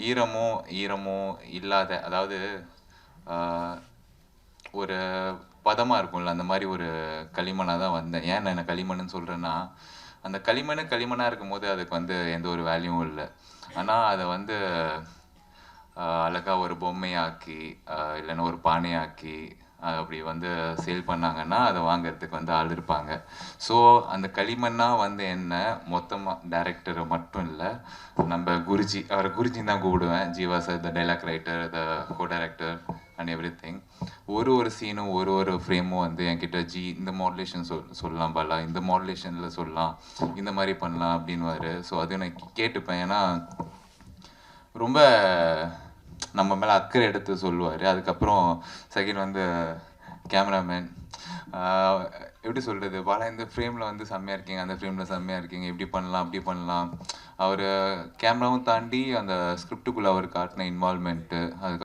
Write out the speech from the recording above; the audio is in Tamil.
ஈரமோ ஈரமோ இல்லாத, அதாவது ஒரு பதமாக இருக்கும்ல, அந்த மாதிரி ஒரு களிமண்ணாக தான் வந்தேன். ஏன் நான் களிமண்ணுன்னு சொல்கிறேன்னா, அந்த களிமண்ணாக இருக்கும்போது அதுக்கு வந்து எந்த ஒரு வேல்யூவும் இல்லை. ஆனால் அதை வந்து அழகாக ஒரு பொம்மையாக்கி, இல்லைன்னா ஒரு பானையாக்கி அப்படி வந்து சேல் பண்ணாங்கன்னா அதை வாங்கிறதுக்கு வந்து ஆள் இருப்பாங்க. ஸோ அந்த களிமண்ணாக வந்து என்ன மொத்தமாக டைரக்டர் மட்டும் இல்லை, நம்ம குருஜி, அவரை குருஜின்னு தான் கூப்பிடுவேன். Jeeva sir, the dialogue writer, the co director and every thing. ஒரு சீனும் ஒரு ஃப்ரேமும் வந்து என்கிட்ட இந்த மாடுலேஷன் சொல்லலாம் பாலா, இந்த மாடுலேஷனில் சொல்லலாம், இந்த மாதிரி பண்ணலாம் அப்படின்வாரு. ஸோ அது நான் கேட்டுப்பேன். ஏன்னா ரொம்ப நம்ம மேலே அக்கறை எடுத்து சொல்லுவார். அதுக்கப்புறம் செகண்ட் வந்து கேமராமேன், எப்படி சொல்கிறது, பாலா இந்த ஃப்ரேமில் வந்து செம்மையாக இருக்கீங்க, அந்த ஃப்ரேமில் செம்மையாக இருக்கீங்க, இப்படி பண்ணலாம் அப்படி பண்ணலாம். அவர் கேமராவும் தாண்டி அந்த ஸ்கிரிப்டுக்குள்ளே அவர் காட்டின இன்வால்மெண்ட்டு, அதுக்கு